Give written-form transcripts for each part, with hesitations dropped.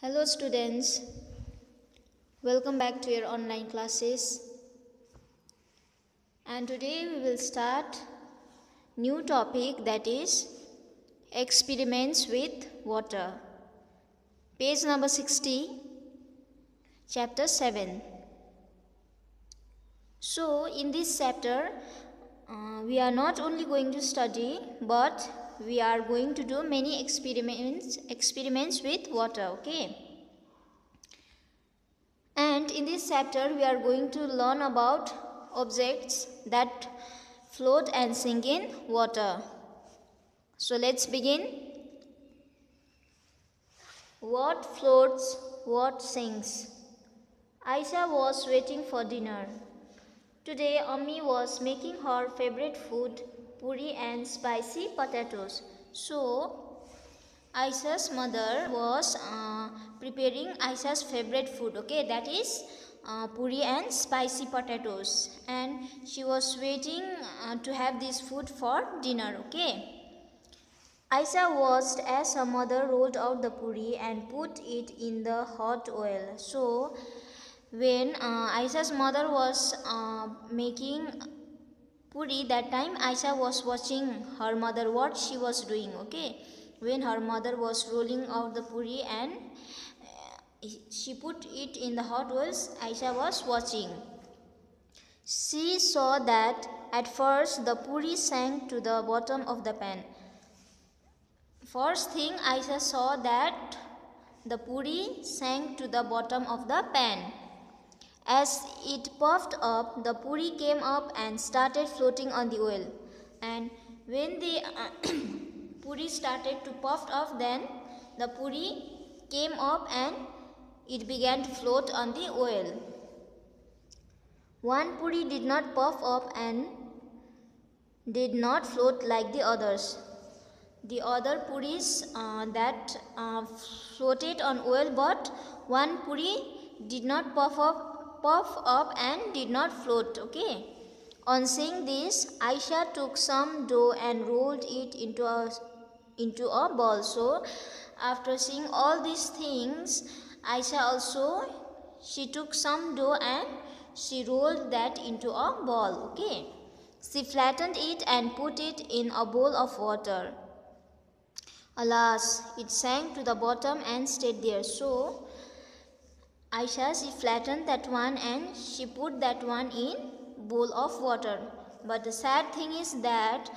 Hello students, welcome back to your online classes. And today we will start new topic, that is experiments with water. Page number 60, chapter 7. So in this chapter we are not only going to study, but we are going to do many experiments with water, okay? And in this chapter we are going to learn about objects that float and sink in water. So let's begin. What floats, what sinks? Aisha was waiting for dinner. Today Ammi was making her favorite food, puri and spicy potatoes. So Aisha's mother was preparing Aisha's favorite food, okay, that is puri and spicy potatoes, and she was waiting to have this food for dinner, okay. Aisha watched as her mother rolled out the puri and put it in the hot oil. So when Aisha's mother was making puri, that time Aisha was watching her mother what she was doing, okay. When her mother was rolling out the puri and she put it in the hot oils, Aisha was watching. She saw that at first the puri sank to the bottom of the pan. First thing Aisha saw that the puri sank to the bottom of the pan. As it puffed up, the puri came up and started floating on the oil. And when the puri started to puff up, then the puri came up and it began to float on the oil. One puri did not puff up and did not float like the others. The other puris that floated on oil, but one puri did not puff up and did not float, okay. On seeing this, Aisha took some dough and rolled it into a ball. So after seeing all these things, Aisha also, she took some dough and she rolled that into a ball, okay. She flattened it and put it in a bowl of water. Alas, it sank to the bottom and stayed there. So Aisha, she flattened that one and she put that one in bowl of water. But the sad thing is that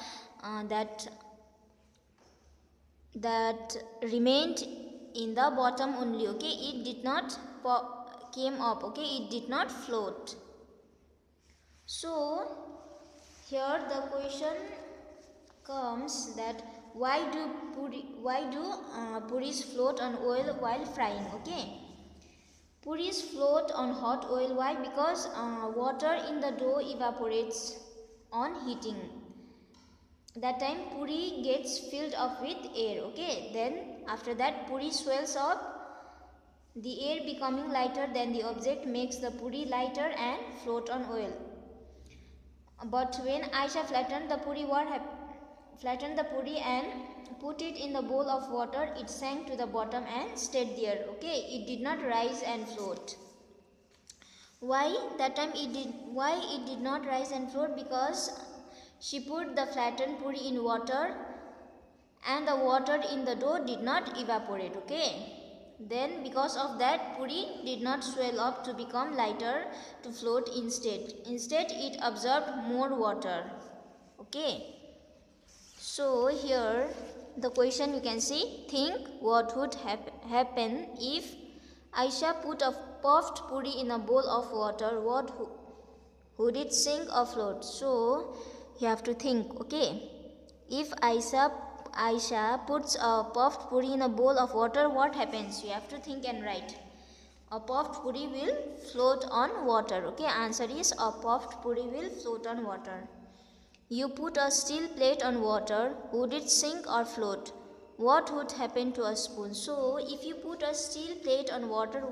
that remained in the bottom only, okay. It did not came up, okay. It did not float. So here the question comes that why do puris float on oil while frying, okay. Puris float on hot oil. Why? Because water in the dough evaporates on heating. That time puri gets filled up with air, okay. Then after that puri swells up, the air becoming lighter than the object makes the puri lighter and float on oil. But when Aisha flattened the puri, flattened the puri and put it in the bowl of water, it sank to the bottom and stayed there, okay. It did not rise and float. Why that time it did not rise and float? Because she put the flattened puri in water and the water in the dough did not evaporate, okay. Then because of that, puri did not swell up to become lighter to float instead. Instead it absorbed more water, okay. So here the question you can see, think what would happen if Aisha put a puffed puri in a bowl of water. What would it sink or float? So you have to think, okay. If Aisha puts a puffed puri in a bowl of water, what happens? You have to think and write. A puffed puri will float on water, okay. Answer is a puffed puri will float on water. You put a steel plate on water, would it sink or float? What would happen to a spoon? So if you put a steel plate on water,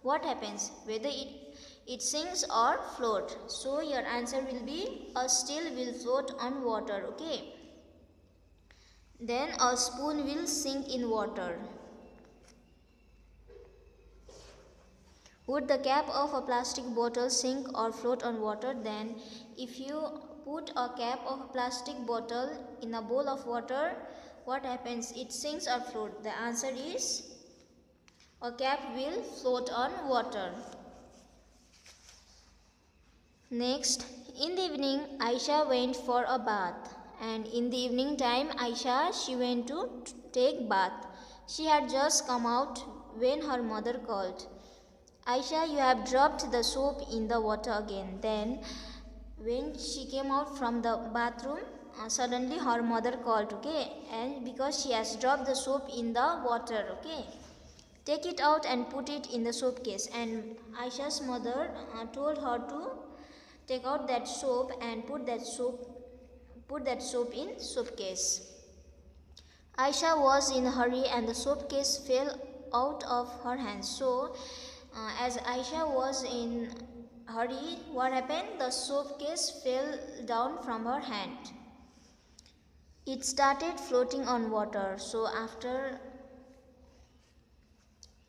what happens? Whether it sinks or float. So your answer will be a steel will float on water, okay. Then a spoon will sink in water. Would the cap of a plastic bottle sink or float on water? Then if you put a cap of a plastic bottle in a bowl of water, what happens? It sinks or floats? The answer is a cap will float on water. Next, in the evening, Aisha went for a bath. And in the evening time, she went to take bath. She had just come out when her mother called. Aisha, you have dropped the soap in the water again. Then, when she came out from the bathroom, suddenly her mother called, okay? And because she has dropped the soap in the water, okay? Take it out and put it in the soap case. And Aisha's mother told her to take out that soap and put that soap in soap case. Aisha was in a hurry and the soap case fell out of her hands. So, as Aisha was in hurry, what happened? The soap case fell down from her hand. It started floating on water. So after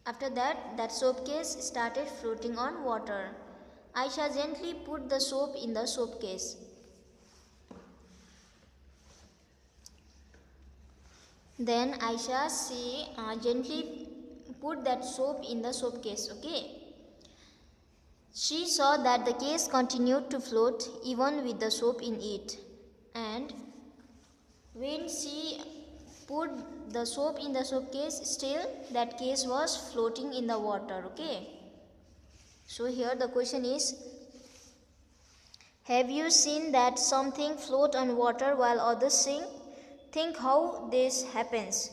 that soap case started floating on water. Aisha gently put the soap in the soap case. Then Aisha gently put that soap in the soap case, okay? She saw that the case continued to float even with the soap in it. And when she put the soap in the soap case, still that case was floating in the water, okay? So here the question is, have you seen that something float on water while others sink? Think how this happens.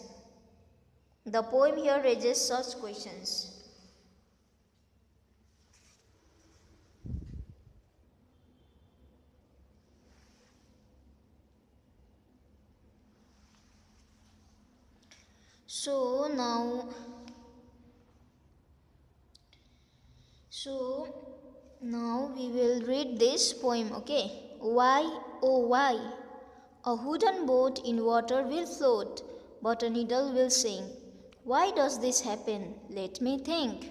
The poem here raises such questions. So now we will read this poem, okay? Why, oh why, a wooden boat in water will float, but a needle will sink. Why does this happen? Let me think.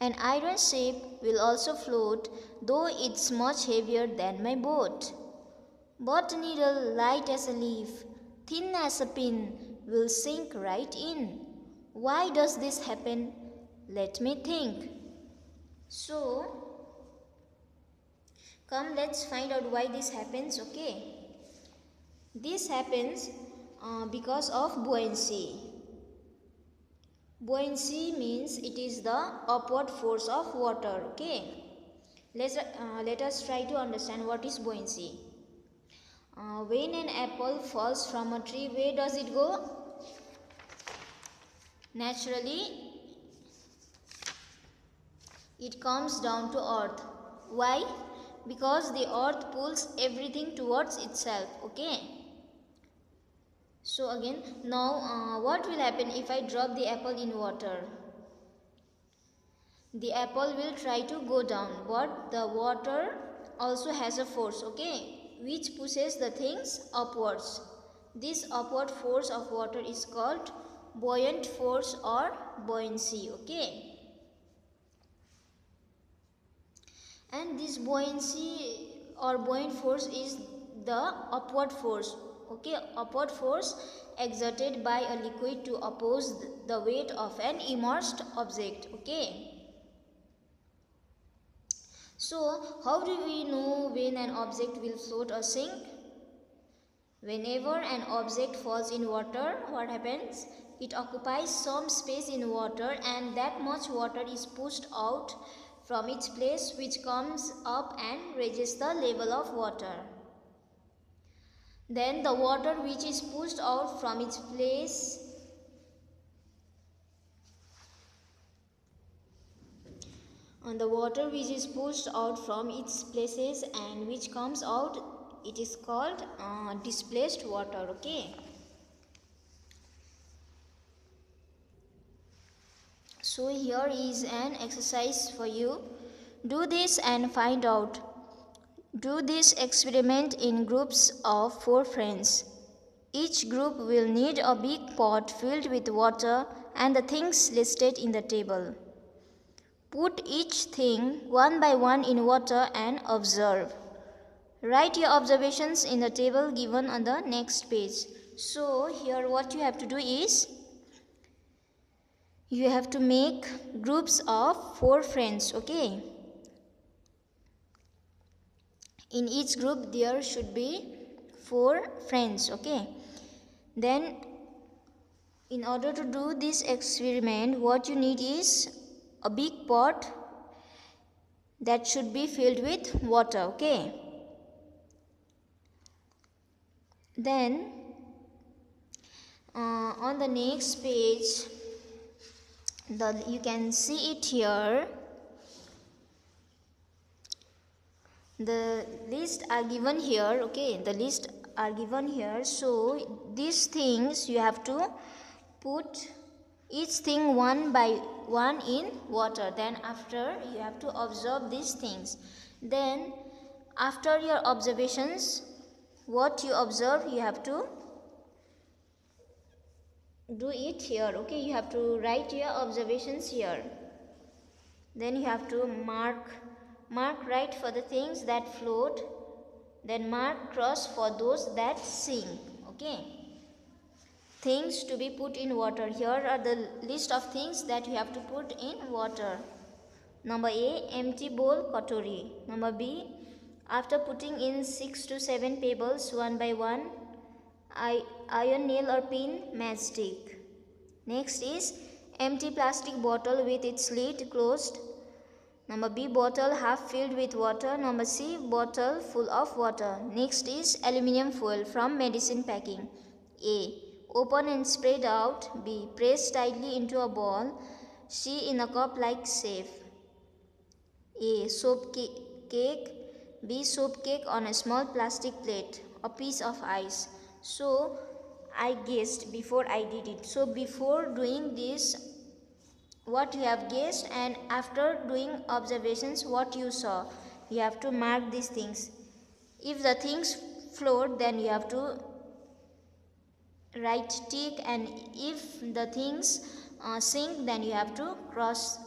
An iron ship will also float, though it's much heavier than my boat. But a needle, light as a leaf, thin as a pin, will sink right in. Why does this happen? Let me think. So, come let's find out why this happens, okay? This happens because of buoyancy. Buoyancy means it is the upward force of water, okay? Let us try to understand what is buoyancy. When an apple falls from a tree, where does it go? Naturally, it comes down to earth. Why? Because the earth pulls everything towards itself, okay? So again, now what will happen if I drop the apple in water? The apple will try to go down, but the water also has a force, okay, which pushes the things upwards. This upward force of water is called buoyant force or buoyancy, okay? And this buoyancy or buoyant force is the upward force, okay? Upward force exerted by a liquid to oppose the weight of an immersed object, okay? So, how do we know when an object will float or sink? Whenever an object falls in water, what happens? It occupies some space in water and that much water is pushed out from its place, which comes up and raises the level of water. Then the water which is pushed out from its place and the water which is pushed out from its places and which comes out, it is called displaced water, okay? So here is an exercise for you. Do this and find out. Do this experiment in groups of 4 friends. Each group will need a big pot filled with water and the things listed in the table. Put each thing one by one in water and observe. Write your observations in the table given on the next page. So here what you have to do is, you have to make groups of 4 friends, okay? In each group there should be 4 friends, okay? Then in order to do this experiment, what you need is a big pot that should be filled with water, okay? Then on the next page, you can see it here. The list are given here, okay? The list are given here. So these things you have to put each thing one by one in water. Then after you have to observe these things. Then after your observations, what you observe you have to do it here, okay? You have to write your observations here. Then you have to mark right for the things that float, then mark cross for those that sink, okay? Things to be put in water. Here are the list of things that you have to put in water. Number A, empty bowl, katori. Number B, after putting in 6 to 7 pebbles one by one, iron nail or pin, matchstick. Next is empty plastic bottle with its lid closed. Number B, bottle half filled with water. Number C, bottle full of water. Next is aluminium foil from medicine packing. A, open and spread out. B, press tightly into a ball. C, in a cup like safe. A, soap cake. B, soap cake on a small plastic plate. A piece of ice. So I guessed before I did it. So before doing this, what you have guessed, and after doing observations, what you saw, you have to mark these things. If the things float, then you have to write tick, and if the things sink, then you have to cross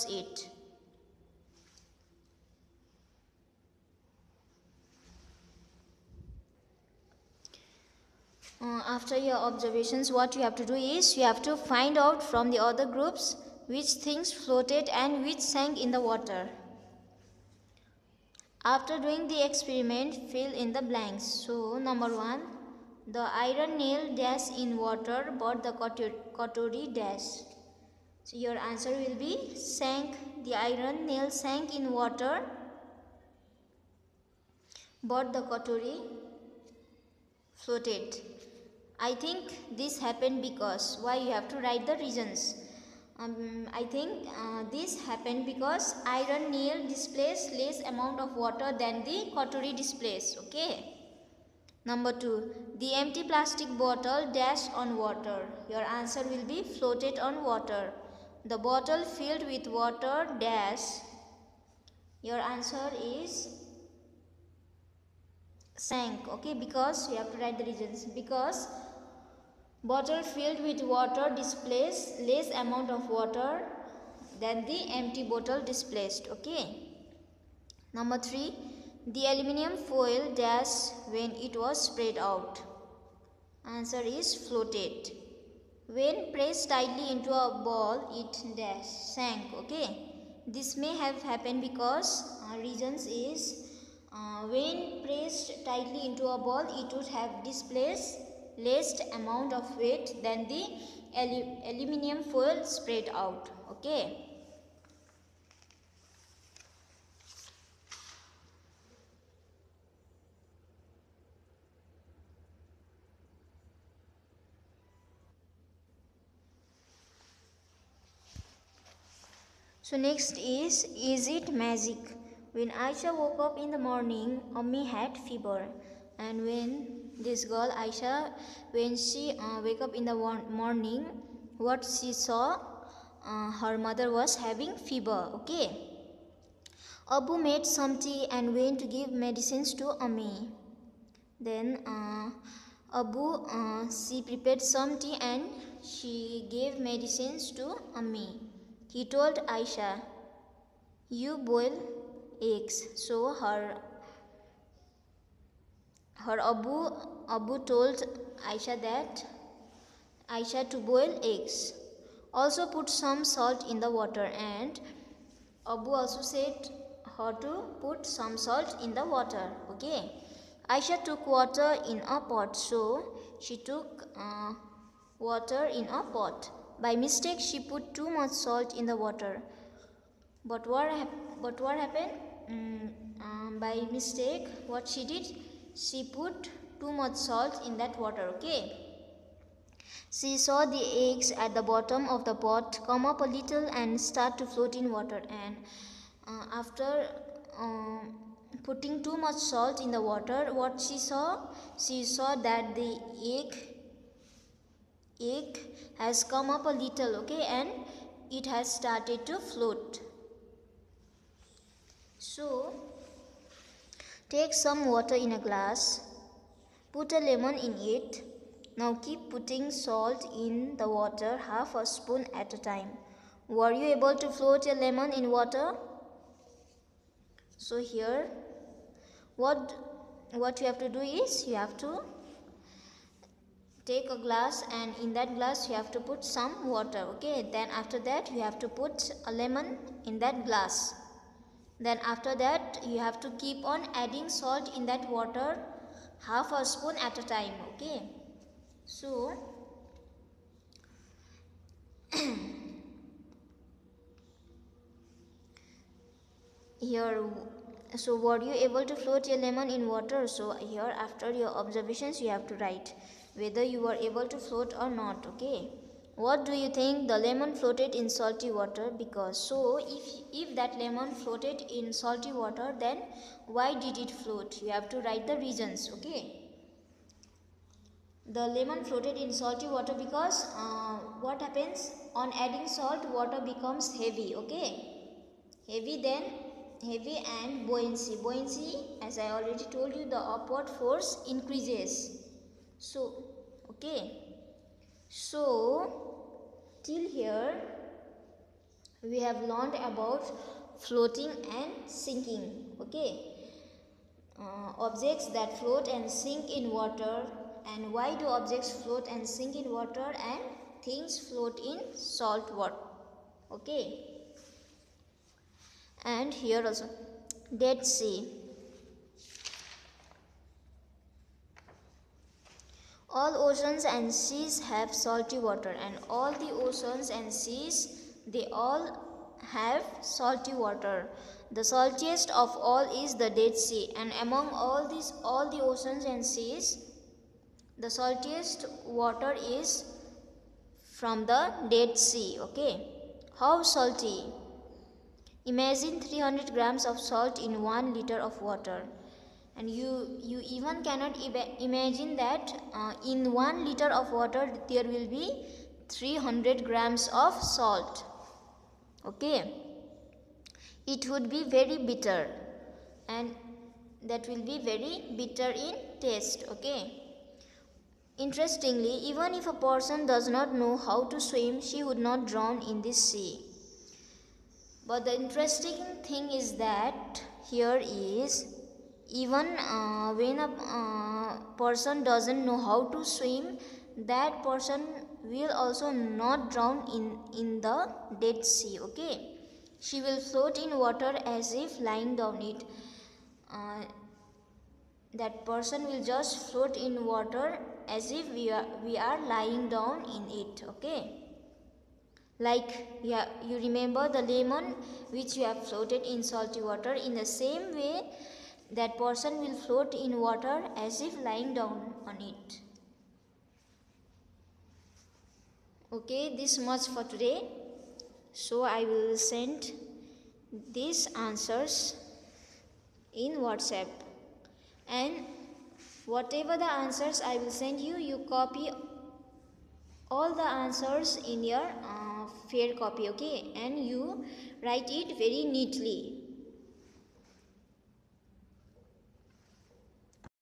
it. After your observations, what you have to do is, you have to find out from the other groups which things floated and which sank in the water. After doing the experiment, fill in the blanks. So number 1, the iron nail dash in water, but the katori dash. So your answer will be sank. The iron nail sank in water, but the katori floated. I think this happened because, why you have to write the reasons. I think this happened because iron nail displays less amount of water than the katori displays, okay? Number 2, the empty plastic bottle dashed on water. Your answer will be floated on water. The bottle filled with water dash. Your answer is sank, okay? Because you have to write the reasons. Because bottle filled with water displays less amount of water than the empty bottle displaced, okay? Number 3, the aluminium foil dashed when it was spread out. Answer is floated. When pressed tightly into a ball, it sank, okay? This may have happened because reasons is when pressed tightly into a ball, it would have displaced less amount of weight than the aluminium foil spread out, okay? So next is it magic? When Aisha woke up in the morning, Ammi had fever, and when this girl Aisha, when she wake up in the morning, what she saw, her mother was having fever, okay? Abu made some tea and went to give medicines to Ammi. Then Abu, she prepared some tea and she gave medicines to Ammi. He told Aisha, you boil eggs. So her Abu told Aisha to boil eggs. Also put some salt in the water, and Abu also said her to put some salt in the water. Okay. Aisha took water in a pot, so she took water in a pot. By mistake, she put too much salt in the water. But what happened? By mistake, what she did? She put too much salt in that water. Okay. She saw the eggs at the bottom of the pot come up a little and start to float in water. And after putting too much salt in the water, what she saw? She saw that the egg has come up a little, okay, and it has started to float. So, take some water in a glass, put a lemon in it. Now keep putting salt in the water, half a spoon at a time. Were you able to float a lemon in water? So here, what you have to do is, you have to take a glass, and in that glass you have to put some water. Okay, then after that you have to put a lemon in that glass. Then after that you have to keep on adding salt in that water, half a spoon at a time. Okay, so here, so were you able to float a lemon in water? So here, after your observations, you have to write whether you were able to float or not. Okay, what do you think? The lemon floated in salty water because. So if that lemon floated in salty water, then why did it float? You have to write the reasons. Okay, the lemon floated in salty water because what happens? On adding salt, water becomes heavy. Okay, heavy and buoyancy, as I already told you, the upward force increases. So okay, so till here we have learned about floating and sinking. Okay, objects that float and sink in water, and why do objects float and sink in water and things float in salt water. Okay, and here also, Dead Sea. All oceans and seas have salty water, and all the oceans and seas, they all have salty water. The saltiest of all is the Dead Sea, and among all the oceans and seas, the saltiest water is from the Dead Sea. Okay, how salty? Imagine 300 grams of salt in 1 liter of water. And you even cannot imagine that in 1 liter of water there will be 300 grams of salt. Okay, it would be very bitter, and that will be very bitter in taste. Okay, interestingly, even if a person does not know how to swim, she would not drown in this sea. But the interesting thing is that here is, even when a person doesn't know how to swim, that person will also not drown in the Dead Sea. Okay, she will float in water as if lying down it. That person will just float in water as if we are lying down in it. Okay, like, yeah, you remember the lemon which you have floated in salty water. In the same way, that person will float in water as if lying down on it. Okay, this much for today. So I will send these answers in WhatsApp, and whatever the answers I will send you, you copy all the answers in your fair copy. Okay, and you write it very neatly.